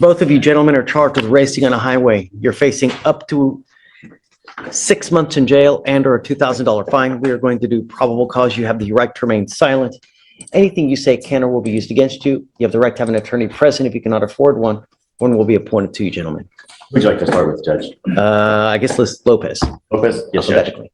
Both of you gentlemen are charged with racing on a highway. You're facing up to 6 months in jail and or a $2,000 fine. We are going to do probable cause. You have the right to remain silent. Anything you say can or will be used against you. You have the right to have an attorney present. If you cannot afford one, one will be appointed to you, gentlemen. Would you like to start with, Judge? I guess Lopez. Lopez? Yes, Judge. Alphabetically.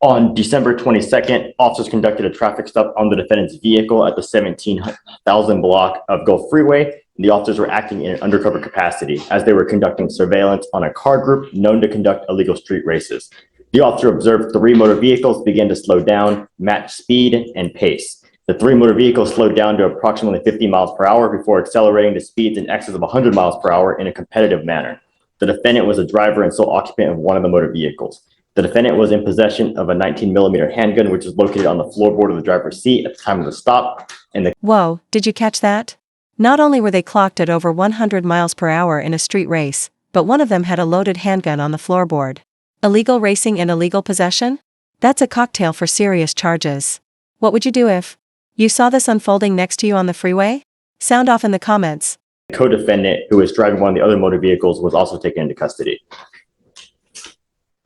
On December 22nd, officers conducted a traffic stop on the defendant's vehicle at the 17,000 block of Gulf Freeway. The officers were acting in an undercover capacity as they were conducting surveillance on a car group known to conduct illegal street races. The officer observed 3 motor vehicles begin to slow down, match speed, and pace. The 3 motor vehicles slowed down to approximately 50 miles per hour before accelerating to speeds in excess of 100 miles per hour in a competitive manner. The defendant was a driver and sole occupant of one of the motor vehicles. The defendant was in possession of a 19mm handgun, which is located on the floorboard of the driver's seat at the time of the stop. Whoa, did you catch that? Not only were they clocked at over 100 miles per hour in a street race, but one of them had a loaded handgun on the floorboard. Illegal racing and illegal possession? That's a cocktail for serious charges. What would you do if you saw this unfolding next to you on the freeway? Sound off in the comments. The co-defendant, who was driving one of the other motor vehicles, was also taken into custody.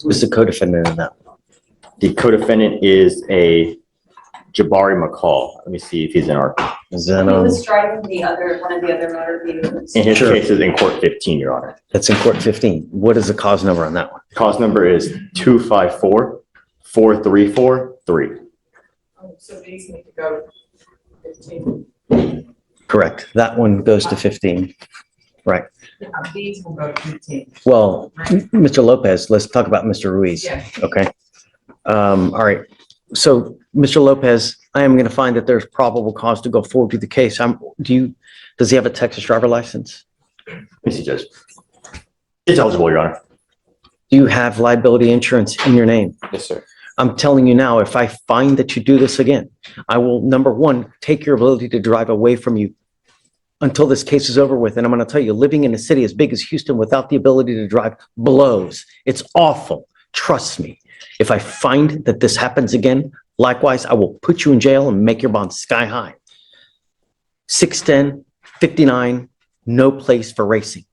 Who's the co-defendant in that? The co-defendant is a Jabari McCall. Let me see if he's in our. Is that, He was driving one of the other motor vehicles. In his Sure. case is in court 15, Your Honor. That's in court 15. What is the cause number on that one? Cause number is 254-4343. So these need to go to 15. Correct. That one goes to 15. Right. Yeah, these will go to 15. Well, Mr. Lopez, let's talk about Mr. Ruiz. Yeah. Okay. All right. So, Mr. Lopez, I am going to find that there's probable cause to go forward with the case. Does he have a Texas driver license? Let me see, Judge. It's eligible, Your Honor. Do you have liability insurance in your name? Yes, sir. I'm telling you now, if I find that you do this again, I will, number one, take your ability to drive away from you until this case is over with. And I'm going to tell you, living in a city as big as Houston without the ability to drive blows. It's awful. Trust me. If I find that this happens again, likewise, I will put you in jail and make your bond sky high. 610, 59, no place for racing.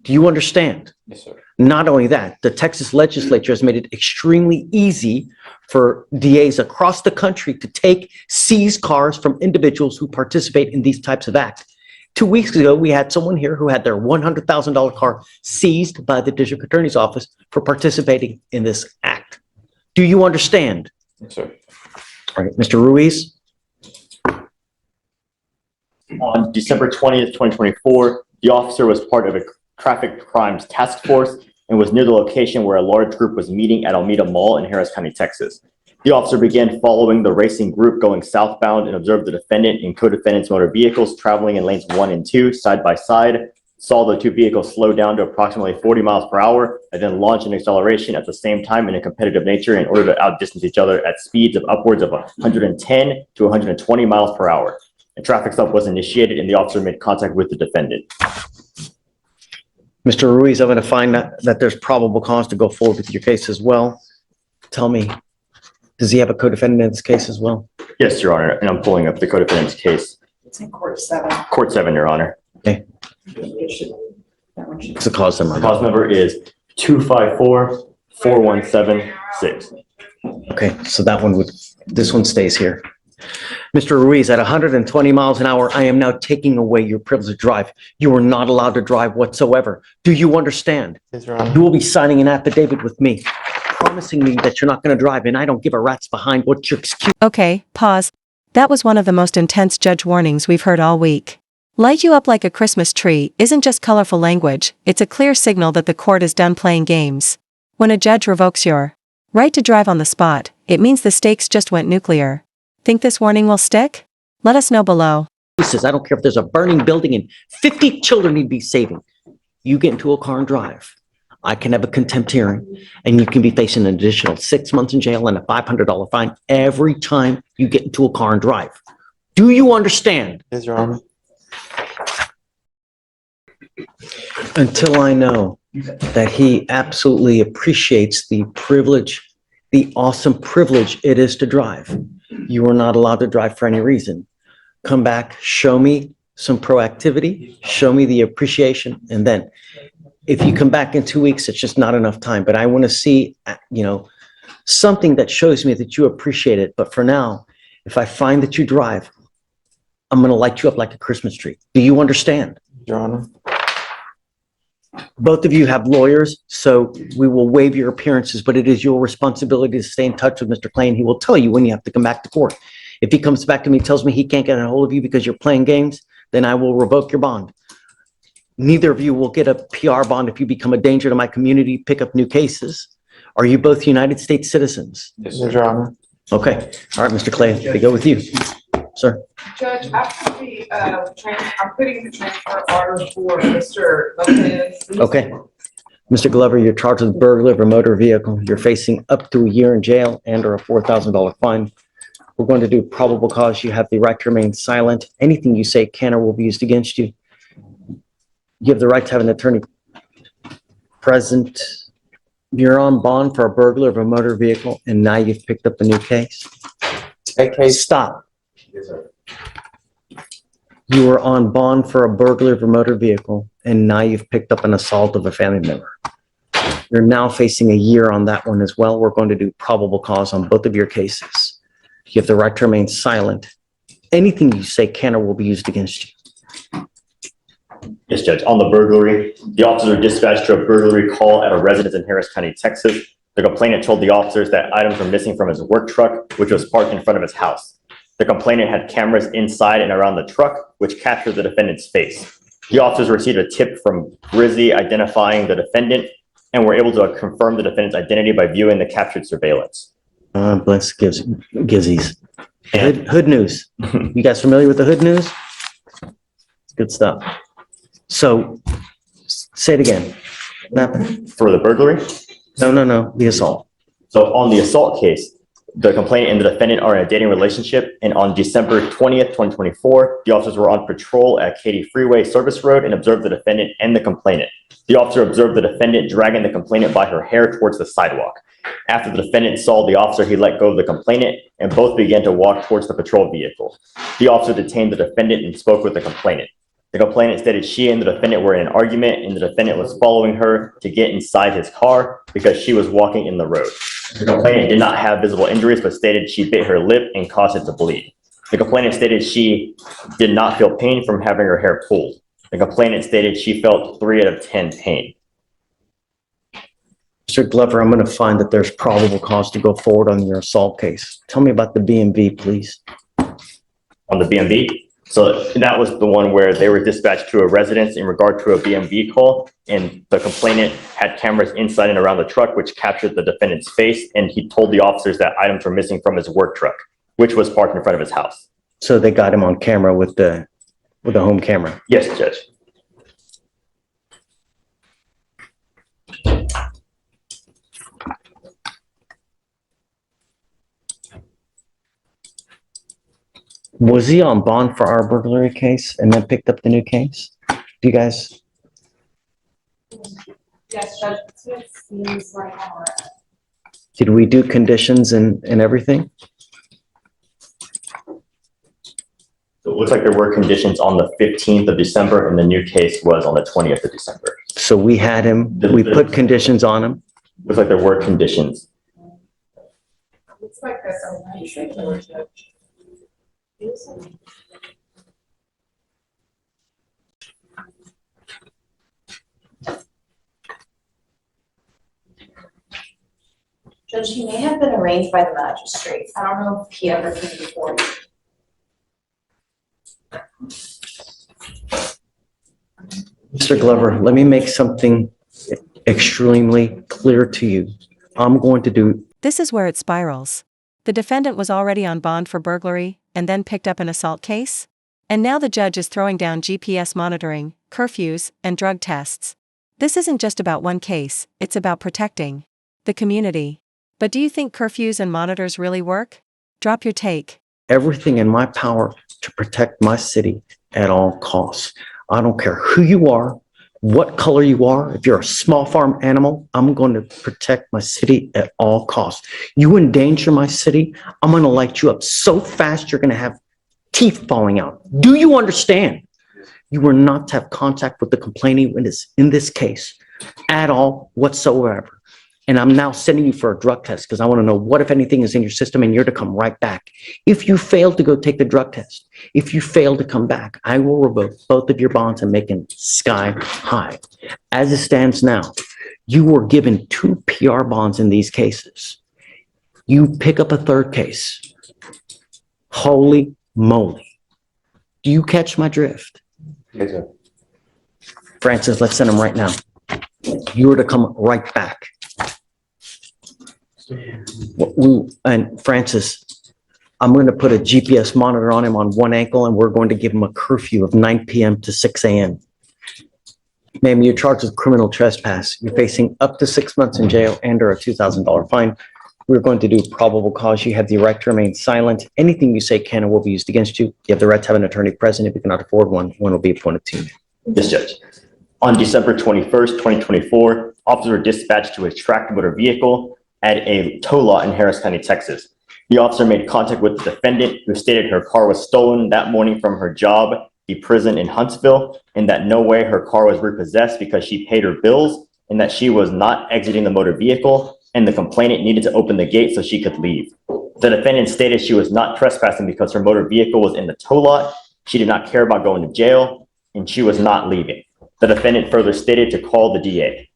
Do you understand? Yes, sir. Not only that, the Texas legislature has made it extremely easy for DAs across the country to take seized cars from individuals who participate in these types of acts. 2 weeks ago, we had someone here who had their $100,000 car seized by the district attorney's office for participating in this act. Do you understand? Yes, sir. All right, Mr. Ruiz. On December 20th, 2024, the officer was part of a traffic crimes task force and was near the location where a large group was meeting at Alameda Mall in Harris County, Texas. The officer began following the racing group going southbound and observed the defendant and co-defendant's motor vehicles traveling in lanes 1 and 2 side by side, saw the 2 vehicles slow down to approximately 40 miles per hour, and then launch an acceleration at the same time in a competitive nature in order to outdistance each other at speeds of upwards of 110 to 120 miles per hour. A traffic stop was initiated and the officer made contact with the defendant. Mr. Ruiz, I'm going to find that there's probable cause to go forward with your case as well. Tell me, does he have a co-defendant in this case as well? Yes, Your Honor, and I'm pulling up the co-defendant's case. It's in court 7. Court 7, Your Honor. Okay. It should, that one should. What's the cause number? The cause number is 254-4176. Okay, so this one stays here. Mr. Ruiz, at 120 miles an hour, I am now taking away your privilege to drive. You are not allowed to drive whatsoever. Do you understand? Yes, Your Honor. You will be signing an affidavit with me, promising me that you're not going to drive, and I don't give a rat's behind what your excuse. Okay, pause. That was one of the most intense judge warnings we've heard all week. Light you up like a Christmas tree isn't just colorful language, it's a clear signal that the court is done playing games. When a judge revokes your right to drive on the spot, it means the stakes just went nuclear. Think this warning will stick? Let us know below. He says, I don't care if there's a burning building and 50 children need to be saving. You get into a car and drive. I can have a contempt hearing, and you can be facing an additional 6 months in jail and a $500 fine every time you get into a car and drive. Do you understand? Yes, Your Honor. Until I know that he absolutely appreciates the privilege, the awesome privilege it is to drive. You are not allowed to drive for any reason. Come back, show me some proactivity, show me the appreciation, and then if you come back in 2 weeks, it's just not enough time. But I want to see, something that shows me that you appreciate it. But for now, if I find that you drive, I'm going to light you up like a Christmas tree. Do you understand? Your Honor. Both of you have lawyers, so we will waive your appearances, but it is your responsibility to stay in touch with Mr. Clay, and he will tell you when you have to come back to court. If he comes back to me and tells me he can't get a hold of you because you're playing games, then I will revoke your bond. Neither of you will get a PR bond if you become a danger to my community, pick up new cases. Are you both United States citizens? Yes, Your Honor. Okay. All right, Mr. Clay, they go with you. Sir. Judge, after the, I'm putting the transfer order for Mr. Lopez. Okay. Mr. Glover, you're charged with burglary of a motor vehicle. You're facing up to a year in jail and or a $4,000 fine. We're going to do probable cause. You have the right to remain silent. Anything you say can or will be used against you. You have the right to have an attorney present. You're on bond for a burglary of a motor vehicle, and now you've picked up a new case. Okay. Stop. Yes, sir. You were on bond for a burglary of a motor vehicle, and now you've picked up an assault of a family member. You're now facing a year on that one as well. We're going to do probable cause on both of your cases. You have the right to remain silent. Anything you say can or will be used against you. Yes, Judge. On the burglary, the officers were dispatched to a burglary call at a residence in Harris County, Texas. The complainant told the officers that items were missing from his work truck, which was parked in front of his house. The complainant had cameras inside and around the truck, which captured the defendant's face. The officers received a tip from Grizzy identifying the defendant and were able to confirm the defendant's identity by viewing the captured surveillance. Bless Gizzies. Hood news. You guys familiar with the hood news? It's good stuff. So say it again. For the burglary? No, the assault. So on the assault case, the complainant and the defendant are in a dating relationship, and on December 20th, 2024, the officers were on patrol at Katy Freeway Service Road and observed the defendant and the complainant. The officer observed the defendant dragging the complainant by her hair towards the sidewalk. After the defendant saw the officer, he let go of the complainant, and both began to walk towards the patrol vehicle. The officer detained the defendant and spoke with the complainant. The complainant stated she and the defendant were in an argument, and the defendant was following her to get inside his car because she was walking in the road. The complainant did not have visible injuries, but stated she bit her lip and caused it to bleed. The complainant stated she did not feel pain from having her hair pulled. The complainant stated she felt 3 out of 10 pain. Mr. Glover, I'm going to find that there's probable cause to go forward on your assault case. Tell me about the BMV, please. On the BMV? So that was the one where they were dispatched to a residence in regard to a BMV call, and the complainant had cameras inside and around the truck, which captured the defendant's face, and he told the officers that items were missing from his work truck, which was parked in front of his house. So they got him on camera with the home camera. Yes, Judge. Was he on bond for our burglary case and then picked up the new case? Do you guys? Yes, Judge, it seems right now. Did we do conditions and everything? So it looks like there were conditions on the 15th of December, and the new case was on the 20th of December. So we had him, we put conditions on him. Looks like there were conditions. Looks like that's a nice regular judge. Judge, he may have been arraigned by the magistrate. I don't know if he ever came before. Mr. Glover, let me make something extremely clear to you. I'm going to do. This is where it spirals. The defendant was already on bond for burglary and then picked up an assault case. And now the judge is throwing down GPS monitoring, curfews, and drug tests. This isn't just about one case, it's about protecting the community. But do you think curfews and monitors really work? Drop your take. Everything in my power to protect my city at all costs. I don't care who you are, what color you are. If you're a small farm animal, I'm going to protect my city at all costs. You endanger my city, I'm going to light you up so fast you're going to have teeth falling out. Do you understand? You were not to have contact with the complainant in this case at all whatsoever. And I'm now sending you for a drug test because I want to know what, if anything, is in your system, and you're to come right back. If you fail to go take the drug test, if you fail to come back, I will revoke both of your bonds and make them sky high. As it stands now, you were given 2 PR bonds in these cases. You pick up a third case. Holy moly. Do you catch my drift? Yes, sir. Francis, let's send him right now. You are to come right back. And Francis, I'm going to put a GPS monitor on him on one ankle, and we're going to give him a curfew of 9 p.m. to 6 a.m. Ma'am, you're charged with criminal trespass. You're facing up to 6 months in jail and/or a $2,000 fine. We're going to do probable cause. You have the right to remain silent. Anything you say can and will be used against you. You have the right to have an attorney present. If you cannot afford one, one will be appointed to you. Yes, Judge. On December 21st, 2024, officers were dispatched to a tracked motor vehicle at a tow lot in Harris County, Texas. The officer made contact with the defendant, who stated her car was stolen that morning from her job, the prison in Huntsville, and that no way her car was repossessed because she paid her bills, and that she was not exiting the motor vehicle, and the complainant needed to open the gate so she could leave. The defendant stated she was not trespassing because her motor vehicle was in the tow lot, she did not care about going to jail, and she was not leaving. The defendant further stated to call the DA.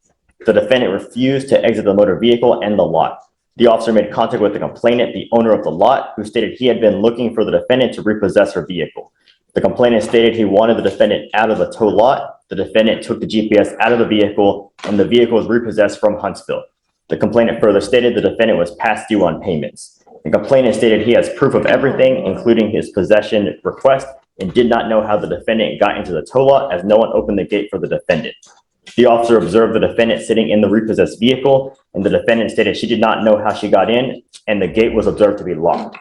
The defendant refused to exit the motor vehicle and the lot. The officer made contact with the complainant, the owner of the lot, who stated he had been looking for the defendant to repossess her vehicle. The complainant stated he wanted the defendant out of the tow lot. The defendant took the GPS out of the vehicle, and the vehicle was repossessed from Huntsville. The complainant further stated the defendant was past due on payments. The complainant stated he has proof of everything, including his possession request, and did not know how the defendant got into the tow lot as no one opened the gate for the defendant. The officer observed the defendant sitting in the repossessed vehicle, and the defendant stated she did not know how she got in, and the gate was observed to be locked.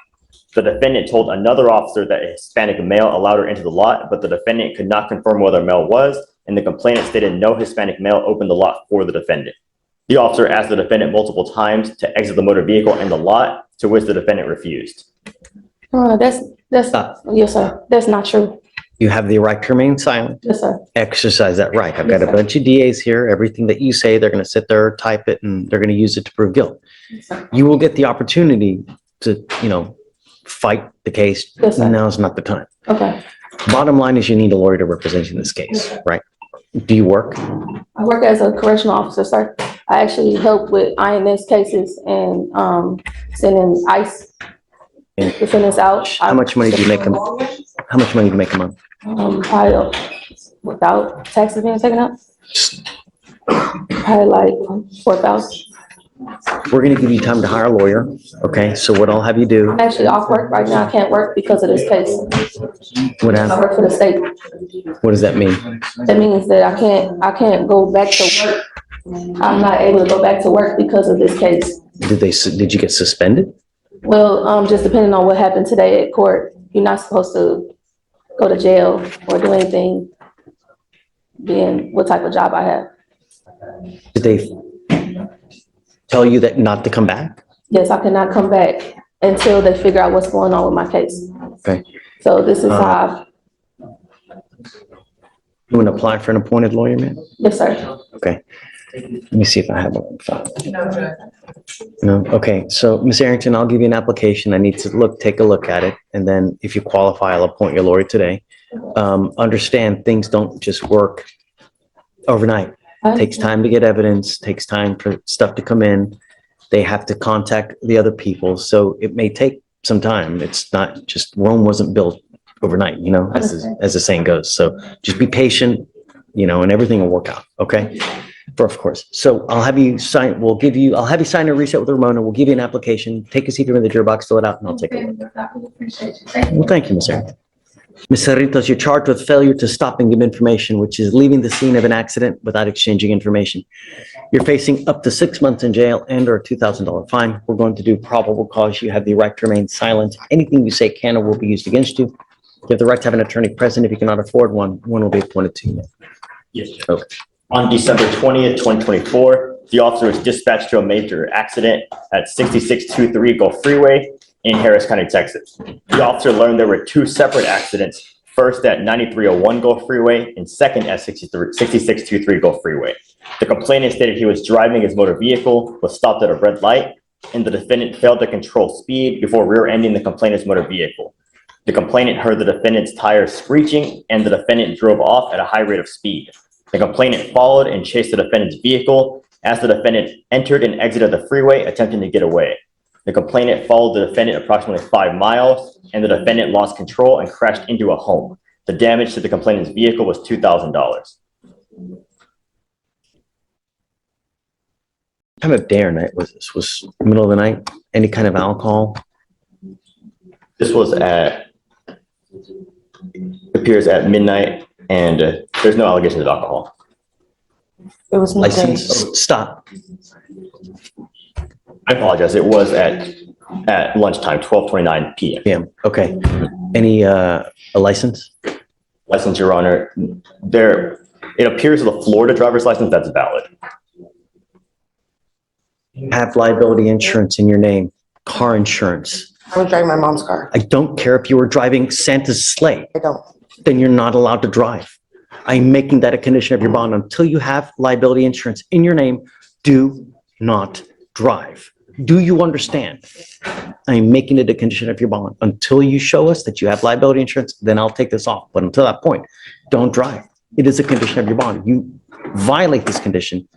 The defendant told another officer that a Hispanic male allowed her into the lot, but the defendant could not confirm whether a male was, and the complainant stated no Hispanic male opened the lot for the defendant. The officer asked the defendant multiple times to exit the motor vehicle and the lot, to which the defendant refused. Yes, sir. That's not true. You have the right to remain silent. Yes, sir. Exercise that right. I've got a Yes, sir. bunch of DAs here. Everything that you say, they're going to sit there, type it, and they're going to use it to prove guilt. Yes, sir. You will get the opportunity to, fight the case. Yes, sir. Now's not the time. Okay. Bottom line is you need a lawyer to represent you in this case, right? Do you work? I work as a correctional officer, sir. I actually help with INS cases and sending ICE And defendants out. how much money do you make How much money do you make a month? Probably without taxes being taken out. Probably like 4,000. We're going to give you time to hire a lawyer. Okay, so what I'll have you do, I'm actually off work right now. I can't work because of this case. what, I hap- work for the state. what does that mean? That means that I can't go back to work. I'm not able to go back to work because of this case. Did you get suspended? Well, just depending on what happened today at court, you're not supposed to go to jail or do anything, being what type of job I have. Did they tell you that not to come back? Yes, I cannot come back until they figure out what's going on with my case. Okay. So this is how, You want to apply for an appointed lawyer, man? yes, sir. Okay. Let me see if I have one on file. No, Judge. No, okay, so Ms. Arrington, I'll give you an application. I need to take a look at it. And then if you qualify, I'll appoint your lawyer today. Understand things don't just work overnight. Takes time to get evidence, takes time for stuff to come in. They have to contact the other people. So it may take some time. It's not just Rome wasn't built overnight, as the saying goes. So just be patient, and everything will work out. Okay. Of course. So I'll have you sign, I'll have you sign a reset with Ramona. We'll give you an application. Take a seat in the jury box, fill it out, and I'll take a look. Well, thank you, Ms. Arrington. Ms. Cerritos, you're charged with failure to stop and give information, which is leaving the scene of an accident without exchanging information. You're facing up to 6 months in jail and/or a $2,000 fine. We're going to do probable cause. You have the right to remain silent. Anything you say can or will be used against you. You have the right to have an attorney present. If you cannot afford one, one will be appointed to you. Yes, Judge. Okay. On December 20th, 2024, the officer was dispatched to a major accident at 6623 Gulf Freeway in Harris County, Texas. The officer learned there were 2 separate accidents first at 9301 Gulf Freeway and second at 6623 Gulf Freeway. The complainant stated he was driving his motor vehicle, was stopped at a red light, and the defendant failed to control speed before rear-ending the complainant's motor vehicle. The complainant heard the defendant's tires screeching, and the defendant drove off at a high rate of speed. The complainant followed and chased the defendant's vehicle as the defendant entered and exited the freeway, attempting to get away. The complainant followed the defendant approximately 5 miles, and the defendant lost control and crashed into a home. The damage to the complainant's vehicle was $2,000. What time of day or night was this? Was middle of the night? Any kind of alcohol? This was appears at midnight, and there's no allegations of alcohol. It was License? Stop. I apologize. It was at lunchtime, 12:29 p.m. PM. Okay. Any, a license? License, Your Honor. It appears the Florida driver's license that's valid. Have liability insurance in your name, car insurance. I was driving my mom's car. I don't care if you were driving Santa's sleigh, I don't. then you're not allowed to drive. I'm making that a condition of your bond. Until you have liability insurance in your name, do not drive. Do you understand? I'm making it a condition of your bond. Until you show us that you have liability insurance, then I'll take this off. But until that point, don't drive. It is a condition of your bond. You violate this condition,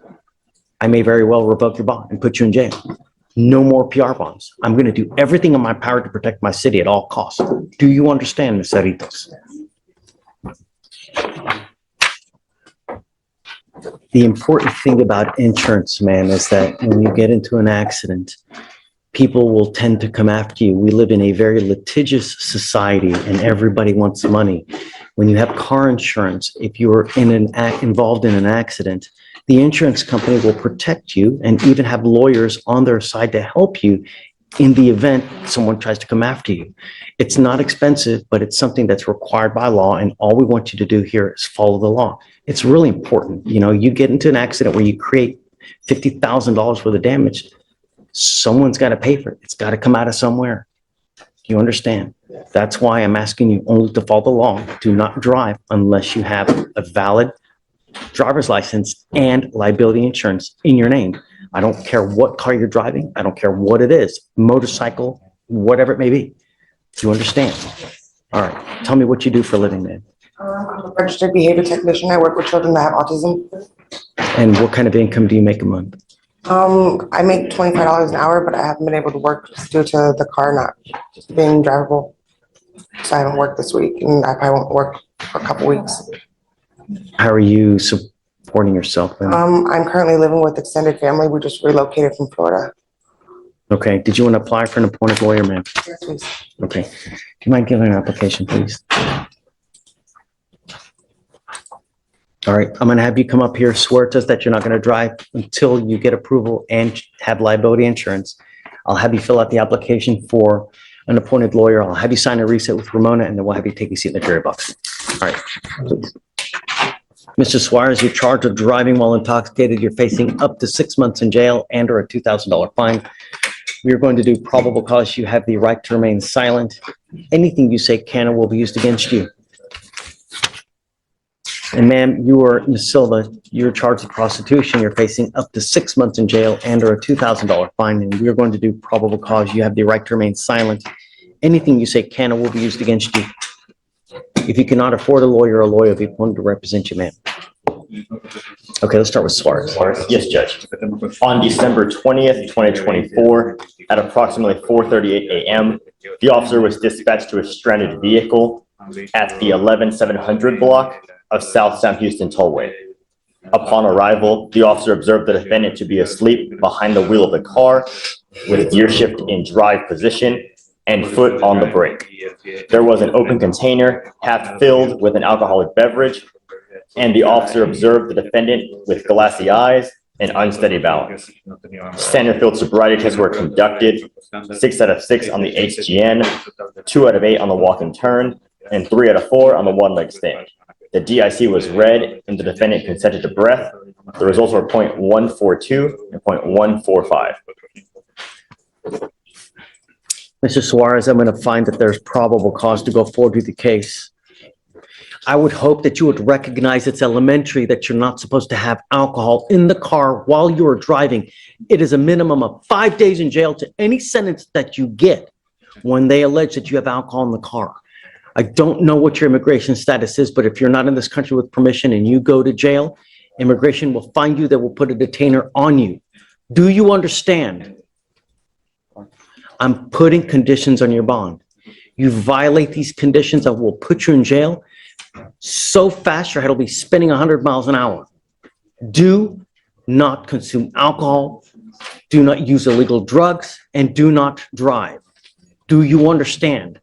I may very well revoke your bond and put you in jail. No more PR bonds. I'm going to do everything in my power to protect my city at all costs. Do you understand, Ms. Cerritos? The important thing about insurance, man, is that when you get into an accident, people will tend to come after you. We live in a very litigious society and everybody wants money. When you have car insurance, if you're involved in an accident, the insurance company will protect you and even have lawyers on their side to help you in the event someone tries to come after you. It's not expensive, but it's something that's required by law, and all we want you to do here is follow the law. It's really important. You know, you get into an accident where you create $50,000 worth of damage, someone's got to pay for it. It's got to come out of somewhere. You understand? That's why I'm asking you only to follow the law. Do not drive unless you have a valid driver's license and liability insurance in your name. I don't care what car you're driving. I don't care what it is, motorcycle, whatever it may be. Do you understand? All right. Tell me what you do for a living, man. I'm a registered behavior technician. I work with children that have autism. And what kind of income do you make a month? I make $25 an hour, but I haven't been able to work due to the car not being drivable. So I haven't worked this week, and I probably won't work for a couple weeks. How are you supporting yourself, man? I'm currently living with extended family. We just relocated from Florida. Okay. Did you want to apply for an appointed lawyer, ma'am? Yes, please. Okay. Do you mind giving an application, please? All right. I'm going to have you come up here, swear to us that you're not going to drive until you get approval and have liability insurance. I'll have you fill out the application for an appointed lawyer. I'll have you sign a reset with Ramona, and then we'll have you take a seat in the jury box. All right. Please. Mr. Suarez, you're charged with driving while intoxicated. You're facing up to 6 months in jail and or a $2,000 fine. We are going to do probable cause. You have the right to remain silent. Anything you say can or will be used against you. And ma'am, Ms. Silva, you're charged with prostitution. You're facing up to 6 months in jail and or a $2,000 fine. And we are going to do probable cause. You have the right to remain silent. Anything you say can or will be used against you. If you cannot afford a lawyer will be appointed to represent you, ma'am. Okay, let's start with Suarez. Yes, Judge. On December 20th, 2024, at approximately 4:38 a.m., the officer was dispatched to a stranded vehicle at the 11700 block of South Sam Houston Tollway. Upon arrival, the officer observed the defendant to be asleep behind the wheel of the car with gear shift in drive position and foot on the brake. There was an open container half filled with an alcoholic beverage, and the officer observed the defendant with glassy eyes and unsteady balance. Standard field sobriety tests were conducted, 6 out of 6 on the HGN, 2 out of 8 on the walk and turn, and 3 out of 4 on the one-leg stand. The DIC was read and the defendant consented to breath. The results were .142 and .145. Mr. Suarez, I'm going to find that there's probable cause to go forward with the case. I would hope that you would recognize it's elementary that you're not supposed to have alcohol in the car while you are driving. It is a minimum of 5 days in jail to any sentence that you get when they allege that you have alcohol in the car. I don't know what your immigration status is, but if you're not in this country with permission and you go to jail, immigration will find you, they will put a detainer on you. Do you understand? I'm putting conditions on your bond. You violate these conditions, I will put you in jail so fast your head will be spinning 100 miles an hour. Do not consume alcohol, do not use illegal drugs, and do not drive. Do you understand?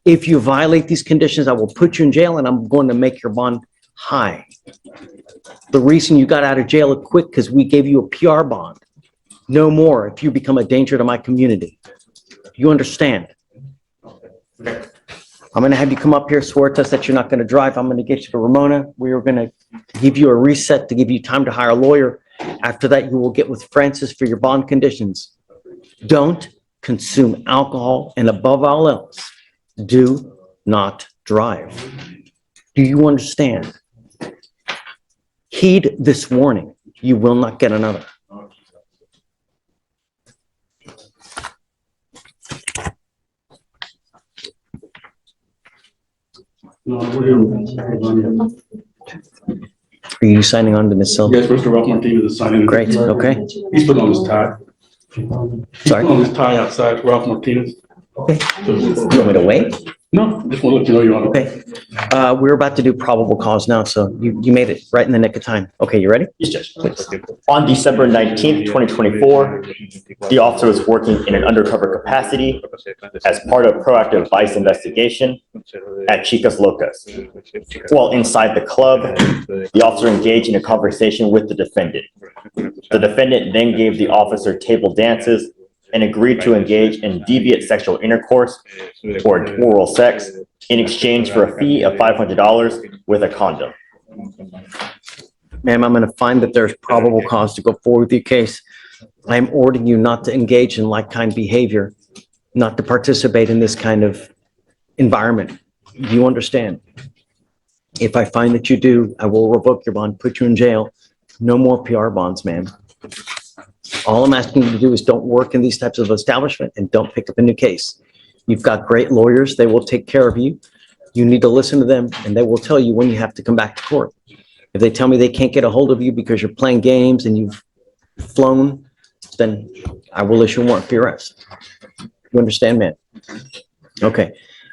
If you violate these conditions, I will put you in jail and I'm going to make your bond high. The reason you got out of jail quick because we gave you a PR bond. No more if you become a danger to my community. You understand? I'm going to have you come up here, swear to us that you're not going to drive. I'm going to get you to Ramona. We are going to give you a reset to give you time to hire a lawyer. After that, you will get with Francis for your bond conditions. Don't consume alcohol, and above all else, do not drive. Do you understand? Heed this warning. You will not get another. Are you signing on to Ms. Silva? Yes, Mr. Ralph Martinez is signing. Great, okay. He's putting on his tie. He's Sorry? putting on his tie outside, Ralph Martinez. Okay. You want me to wait? No, just want to let you know you're on. Okay. We're about to do probable cause now, so you made it right in the nick of time. Okay, you ready? Yes, Judge. On December 19th, 2024, the officer was working in an undercover capacity as part of proactive vice investigation at Chicas Locas. While inside the club, the officer engaged in a conversation with the defendant. The defendant then gave the officer table dances and agreed to engage in deviant sexual intercourse or oral sex in exchange for a fee of $500 with a condom. Ma'am, I'm going to find that there's probable cause to go forward with your case. I am ordering you not to engage in like-kind behavior, not to participate in this kind of environment. Do you understand? If I find that you do, I will revoke your bond, put you in jail. No more PR bonds, ma'am. All I'm asking you to do is don't work in these types of establishment and don't pick up a new case. You've got great lawyers. They will take care of you. You need to listen to them and they will tell you when you have to come back to court. If they tell me they can't get a hold of you because you're playing games and you've flown, then I will issue a warrant for your arrest. You understand, man? Okay.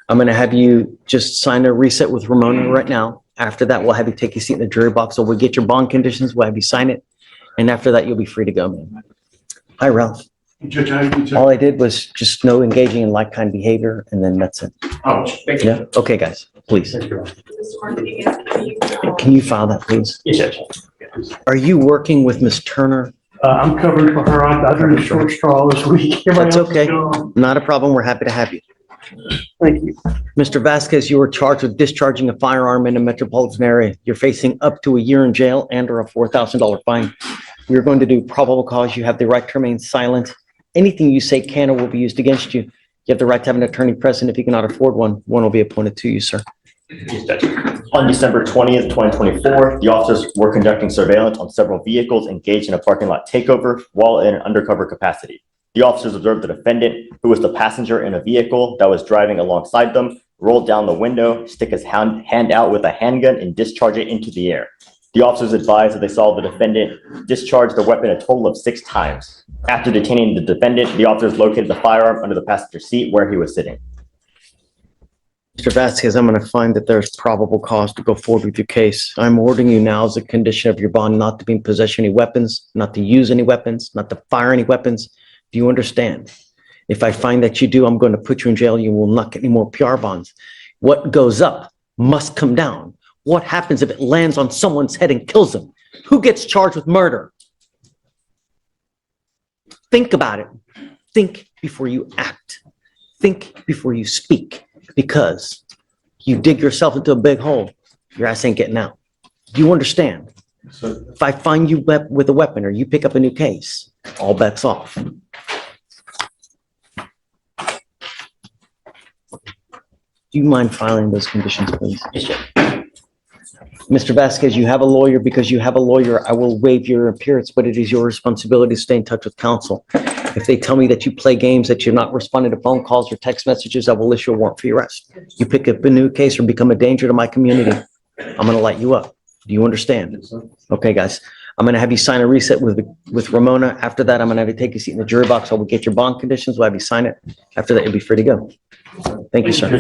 I'm going to have you just sign a reset with Ramona right now. After that, we'll have you take a seat in the jury box. So we'll get your bond conditions. We'll have you sign it. And after that, you'll be free to go, man. Hi, Ralph. Judge, how you All I did was just no engaging in like-kind behavior, and then that's it. Oh, thank you. Yeah? Okay, guys, please. Thank you. Mr. Martinez, can you, Can you file that, please? Yes, Judge. Are you working with Ms. Turner? I'm covering for her. I drew the short straw this week. Everybody That's else is okay. gone. Not a problem. We're happy to have you. Thank you. Mr. Vasquez, you were charged with discharging a firearm in a metropolitan area. You're facing up to a year in jail and or a $4,000 fine. We're going to do probable cause. You have the right to remain silent. Anything you say can or will be used against you. You have the right to have an attorney present. If you cannot afford one, one will be appointed to you, sir. Yes, Judge. On December 20th, 2024, the officers were conducting surveillance on several vehicles engaged in a parking lot takeover while in an undercover capacity. The officers observed the defendant, who was the passenger in a vehicle that was driving alongside them, roll down the window, stick his hand out with a handgun, and discharge it into the air. The officers advised that they saw the defendant discharge the weapon a total of 6 times. After detaining the defendant, the officers located the firearm under the passenger seat where he was sitting. Mr. Vasquez, I'm going to find that there's probable cause to go forward with your case. I'm ordering you now as a condition of your bond not to be in possession of any weapons, not to use any weapons, not to fire any weapons. Do you understand? If I find that you do, I'm going to put you in jail. You will not get any more PR bonds. What goes up must come down. What happens if it lands on someone's head and kills them? Who gets charged with murder? Think about it. Think before you act. Think before you speak, because you dig yourself into a big hole, your ass ain't getting out. Do you understand? If I find you with a weapon or you pick up a new case, all bets off. Do you mind filing those conditions, please? Mr. Vasquez, you have a lawyer. Because you have a lawyer, I will waive your appearance, but it is your responsibility to stay in touch with counsel. If they tell me that you play games, that you're not responding to phone calls or text messages, I will issue a warrant for your arrest. You pick up a new case or become a danger to my community, I'm gonna light you up. Do you understand? Okay, guys, I'm gonna have you sign a reset with Ramona. After that, I'm gonna have you take a seat in the jury box. I will get your bond conditions. We'll have you sign it. After that, you'll be free to go. Thank you, sir.